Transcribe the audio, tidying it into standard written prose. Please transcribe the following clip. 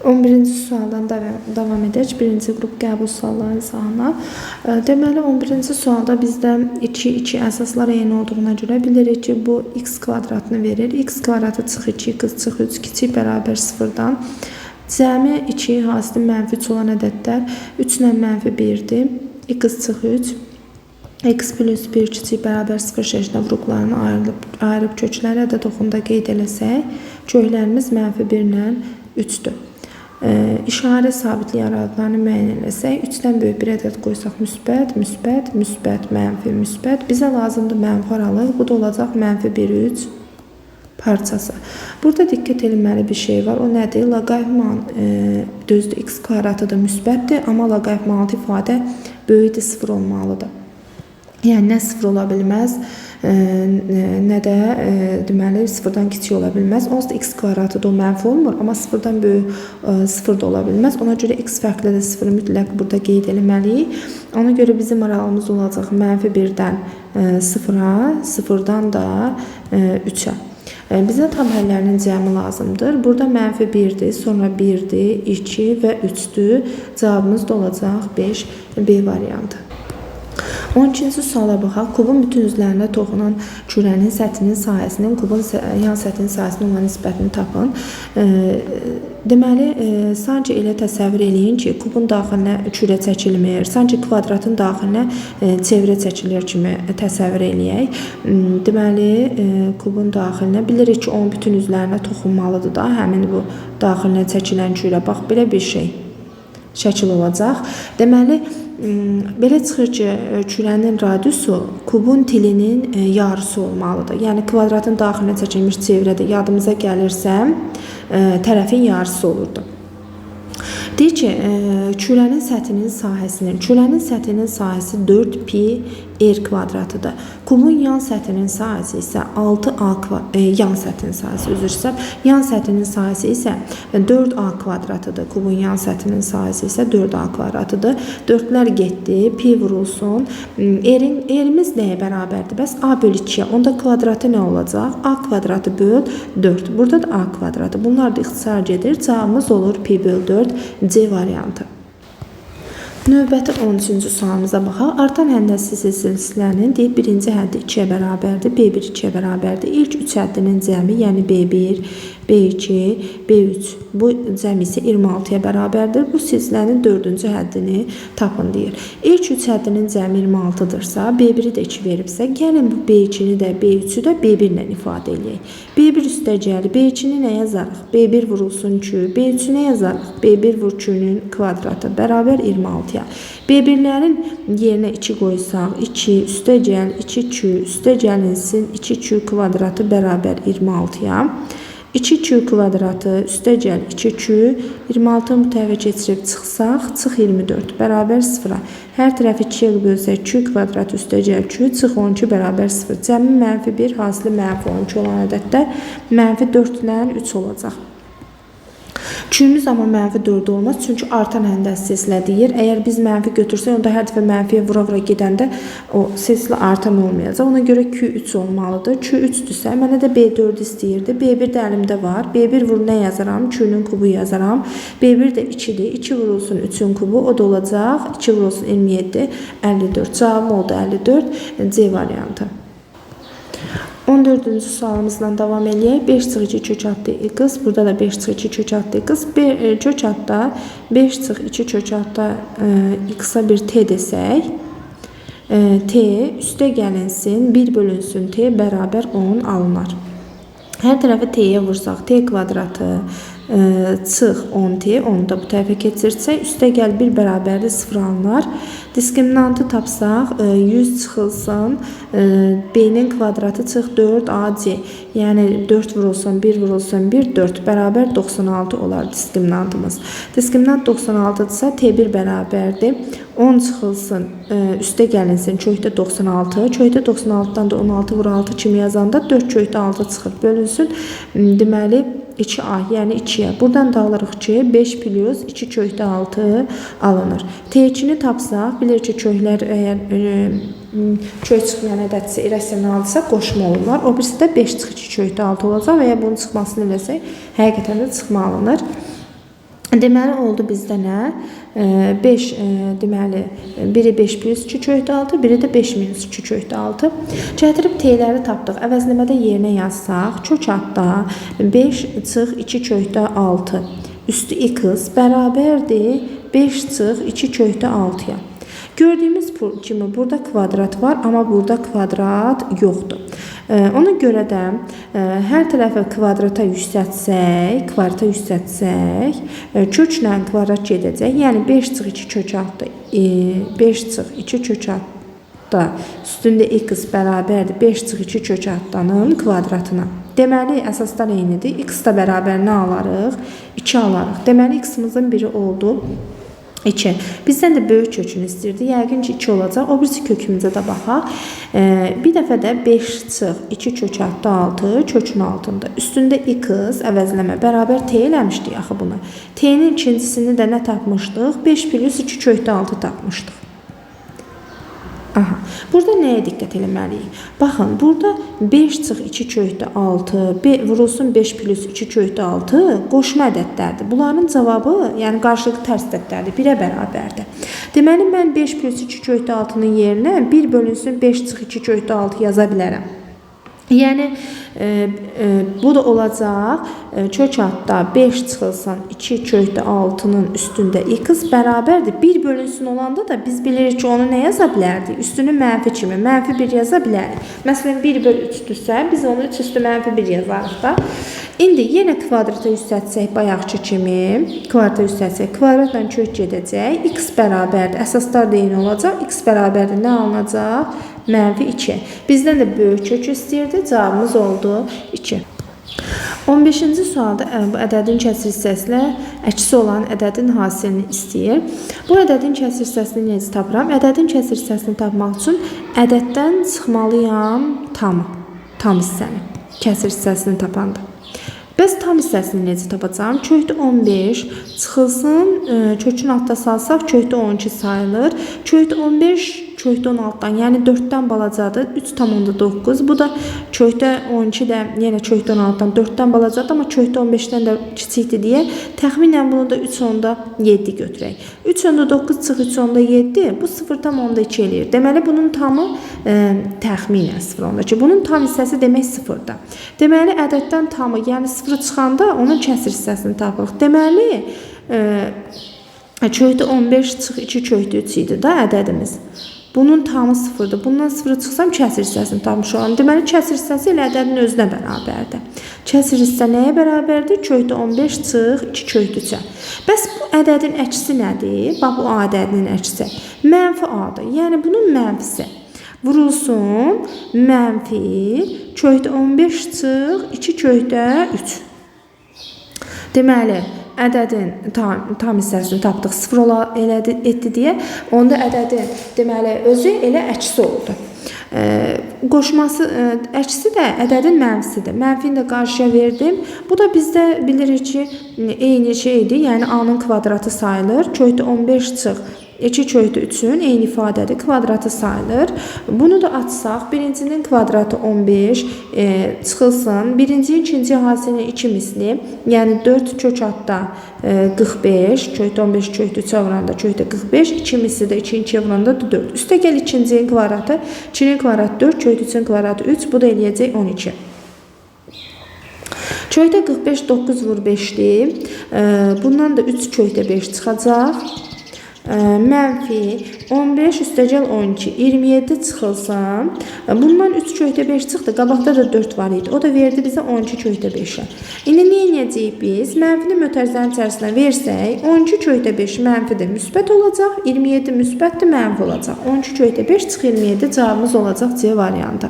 11-ci sualdan davam edək. Birinci qrup qəbul sualları izahına. Deməli, 11-ci sualda bizdə 2 əsaslar eyni olduğuna görə bilirik ki, bu x kvadratını verir. X kvadratı çıx 2, qız çıx 3, kiçik bərabər 0-dan. Cəmi 2 hasili mənfi 3 olan ədədlər 3 ilə mənfi 1-dir. X çıx 3. X plus 1 kiçik bərabər 0 şəklinə vurğularını ayırıb kökləri ədəd oxunda qeyd eləsək, köklərimiz mənfi 1 ilə 3-dür. İşarə sabitlik aralıqlarını müəyyən eləsək, 3-dən böyük bir ədəd qoysaq müsbət, müsbət, müsbət, mənfi, müsbət. Bizə lazımdır mənfi aralıq. Bu da olacaq mənfi 1, 3 parçası. Burada diqqət edilməli bir şey var. O nədir? Loqaritman düzdür, x kvadratıdır, müsbətdir. Amma loqaritman altı ifadə böyükdür, 0 olmalıdır. Yəni, nə 0 ola bilməz, nə də deməli 0-dan kiçik ola bilməz. Onsuz da x kvadratı da o mənfi olmur, amma 0-dan böyük 0 da ola bilməz. Ona görə x fərqlidir, 0-ı mütləq burada qeyd eləməliyik. Ona görə bizim aralığımız olacaq mənfi 1-dən 0-a, 0-dan da 3-ə. Bizə tam həllərinin cəmi lazımdır. Burada mənfi 1-dir, sonra 1-dir, 2 və 3-dür. Cavabımız da olacaq 5, B variantı. 12-ci suala baxaq. Kubun bütün üzərində toxunan kürənin səthinin sahəsinin kubun yan səthinin sahəsinə olan nisbətini tapın. Deməli, sadəcə elə təsəvvür eləyin ki, kubun daxilinə kürə çəkilmir, sadəcə kvadratın daxilinə çevrə çəkilir kimi təsəvvür eləyək. Deməli, kubun daxilinə bilirik ki, onun bütün üzərində toxunmalıdır da, həmin bu daxilinə çəkilən kürə. Bax, belə bir şey şəkil olacaq. Deməli, belə çıxır ki, kürənin radiusu kubun tilinin yarısı olmalıdır. Yəni, kvadratın daxilinə çəkilmiş çevrədə yadımıza gəlirsə, tərəfin yarısı olurdu. Deyir ki, kürənin səthinin sahəsi 4pi r kvadratıdır. Kubun yan səthinin sahəsi isə 6a yan səthinin sahəsi yan səthinin sahəsi isə 4a kvadratıdır. Kubun yan səthinin sahəsi isə 4a kvadratıdır. 4-lər getdi, pi vurulsun. R'imiz nəyə bərabərdir? Bəs a bölü 2-yə. Onda kvadratı nə olacaq? A kvadratı böl 4. Burada da a kvadratı. Bunlar da ixtisar gedir. Cavabımız olur pi böl 4, C variantı. Növbəti 13-cü sualımıza baxaq. Artan həndəsi silsilənin deyib birinci həddi 2-yə bərabərdir, B1 2-yə bərabərdir. İlk 3 həddinin cəmi, yəni B1, B2, B3, bu cəmi isə 26-ya bərabərdir. Bu silsilənin 4-cü həddini tapın deyir. İlk 3 həddinin cəmi 26-dırsa, B1-i də 2 veribsə, gəlin bu B2-ni də, B3-ü də B1 ilə ifadə edək. B1 üstəcəli, B2-ni nə yazarıq? B1 vurulsun 2, B3-ü nə yazarıq? B1 vur 2-nin kvadratı bərabər 26-ya. B1-lərin yerinə 2 qoysaq, 2 üstəcəl, 2 üstəcəlinsin 2 kvadratı bərabər 26-ya. 2 kvadratı üstəcəl 2 26-nı bu tərəfə keçirib çıxsaq, çıx 24 bərabər 0-a. Hər tərəfi 2-yə bölsək 2 kvadrat üstəcəl 2, çıx 12 bərabər 0. Cəmi mənfi 1, hasili mənfi 12 olan ədədlər mənfi 4 ilə 3 olacaq. Q'miz amma mənfi 4 olmaz, çünki artan həndəsi silsilə deyir. Əgər biz mənfi götürsək, onda hər dəfə mənfiyə vura-vura gedəndə o silsilə artan olmayacaq. Ona görə Q3 olmalıdır. Q3-dürsə, mənə də B4 istəyirdi. B1 də əlimdə var. B1 vur nə yazaram? Q'nun kubu yazaram. B1 də 2-dir. 2 vurulsun 3-ün kubu, o da olacaq. 2 vurulsun 27, 54. Cavabım oldu 54, C variantı. 14-cü sualımızla davam edək. 5-2 kök adlı x. Burada da 5-2 kök adlı x. Kök adda 5-2 kök adda x-a bir t desək, t üstə gəlinsin, 1 bölünsün t bərabər 10 alınar. Hər tərəfi t'yə vursaq, t kvadratı çıx 10t, onu da bu tərəfə keçirsək, üstə gəl 1 bərabərdir 0 alınar. Diskriminantı tapsaq, 100 çıxılsın, b-nin kvadratı çıx 4ac, yəni 4 vurulsun 1 vurulsun 1, 4 bərabər 96 olar diskriminantımız. Diskriminant 96-dırsa t1 bərabərdir. 10 çıxılsın, üstə gəlinsin, kökdə 96, kökdə 96-dan da 16 vur 6 kimi yazanda 4 kökdə 6 çıxır, bölünsün, deməli 2a, yəni 2-yə. Buradan da alırıq ki, 5 plus 2 kökdə 6 alınır. T2-ni tapsaq, bilir ki, köklər əgər kök çıxmayan ədədsə, irrasionaldısa qoşma olunur. O birisi də 5 çıx 2 kökdə 6 olacaq və ya bunun çıxmasını eləsək, həqiqətən də çıxma alınır. Deməli oldu bizdə nə? 5 deməli biri 5 plus 2 köhdü 6, biri də 5 minus 2 köhdü 6. Gətirib t'ləri tapdıq. Əvəzləmədə yerinə yazsaq, kök adda 5 çıx 2 köhdü 6 üstü x bərabərdir 5 çıx 2 köhdü 6-ya. Gördüyümüz kimi burada kvadrat var, amma burada kvadrat yoxdur. Ona görə də hər tərəfə kvadrata yüksəltsək, köklə kvadrat gedəcək. Yəni 5 çıx 2 kök altı 5 çıx 2 kök altı üstündə x bərabərdir 5 çıx 2 kök altının kvadratına. Deməli əsaslar eynidir. X da bərabər nə alarıq? 2 alarıq. Deməli x-imizin biri oldu 2. Bizdən də böyük kökünü istəyirdi. Yəqin ki 2 olacaq. O birisi kökümüzə də baxaq. Bir dəfə də 5 çıx 2 kök altı 6 kökün altında. Üstündə x əvəzləmə bərabər t eləmişdik axı bunu. T'nin ikincisini də nə tapmışdıq? 5 plus 2 kökdə 6 tapmışdıq. Aha. Burada nəyə diqqət eləməliyik? Baxın, burada 5 çıx 2 kökdə 6, vurulsun 5 plus 2 kökdə 6 qoşma ədədlərdir. Bunların cavabı, yəni qarşılıqlı tərs ədədlərdir, 1-ə bərabərdir. Deməli, mən 5 plus 2 kökdə 6-nın yerinə 1 bölünsün 5 çıx 2 kökdə 6 yaza bilərəm. Yəni, bu da olacaq, kök adda 5 çıxılsın 2 kökdə 6-nın üstündə x bərabərdir. 1 bölünsün olanda da biz bilirik ki, onu nə yaza bilərdik? Üstünü mənfi kimi, mənfi 1 yaza bilərik. Məsələn, 1 bölü 3-dürsə, biz onu 3 üstü mənfi 1 yazarıq da. İndi yenə kvadrata yüksəltsək, bayaqçı kimi, kvadratla kök gedəcək, x bərabərdir. Əsaslar da eyni olacaq, x bərabərdir. Nə alınacaq? Mənfi 2. Bizdən də böyük kök istəyirdi. Cavabımız oldu 2. 15-ci sualda ədədin kəsir hissəsilə əksi olan ədədin hasilini istəyir. Bu ədədin kəsir hissəsini necə tapıram? Ədədin kəsir hissəsini tapmaq üçün ədəddən çıxmalıyam tam hissəni. Kəsir hissəsini tapanda. Bəs tam hissəsini necə tapacağım? Kökdə 15 çıxılsın, kökün altda salsaq kökdə 12 sayılır. Kökdə 15 kökdə 16-dan, yəni 4-dən balacadır. 3,9. Bu da kökdə 12 də yenə kökdə 16-dan 4-dən balacadır, amma kökdə 15-dən də kiçikdir deyə təxminən bunu da 3,7 götürək. 3,9 çıx 3,7 bu 0,2 eləyir. Deməli bunun tamı təxminən 0,2. Bunun tam hissəsi demək 0-da. Deməli ədəddən tamı, yəni 0 çıxanda onun kəsir hissəsini tapırıq. Deməli kökdə 15 çıx 2 kökdə 3 idi da ədədimiz. Bunun tamı 0-dır. Bundan 0 çıxsam kəsir hissəsini tapmış olalım. Deməli kəsir hissəsi ilə ədədin özünə bərabərdir. Kəsir hissə nəyə bərabərdir? Kökdə 15 çıx 2 kökdə 3-ə. Bəs bu ədədin əksi nədir? Bax bu ədədin əksi mənfi a-dır. Yəni bunun mənfisi vurulsun mənfi kökdə 15 çıx 2 kökdə 3. Deməli ədədin tam hissəsini tapdıq, 0 etdi deyə, onda ədədin deməli özü elə əksi oldu. Qoşması əksi də ədədin mənfisidir. Mənfini də qarşıya verdim. Bu da bizdə bilirik ki, eyni şeydir. Yəni a-nın kvadratı sayılır. Kökdə 15 çıx 2 kökdə 3-ün eyni ifadədir. Kvadratı sayılır. Bunu da açsaq, birincinin kvadratı 15 çıxılsın. Birincinin ikinci hasilinin 2 misli. Yəni 4 kök adda 45. Kökdə 15 kökdə 3-ə vuranda kökdə 45. 2 misli də 2-2-yə vuranda 4. Üstə gəl ikincinin kvadratı. 2-nin kvadratı 4. Kökdə 3-ün kvadratı 3. Bu da eləyəcək 12. Kökdə 45 9 vur 5-dir. Bundan da 3 kökdə 5 çıxacaq. Mənfi 15 üstəgəl 12 27 çıxılsın. Bundan 3 kökdə 5 çıxdı. Qabaqda da 4 var idi. O da verdi bizə 12 kökdə 5-ə. İndi nə edəcəyik biz? Mənfini mötərizənin içərisinə versək, 12 kökdə 5 mənfidir, müsbət olacaq. 27 müsbətdir, mənfi olacaq. 12 kökdə 5 çıx 27 cavabımız olacaq C variantı.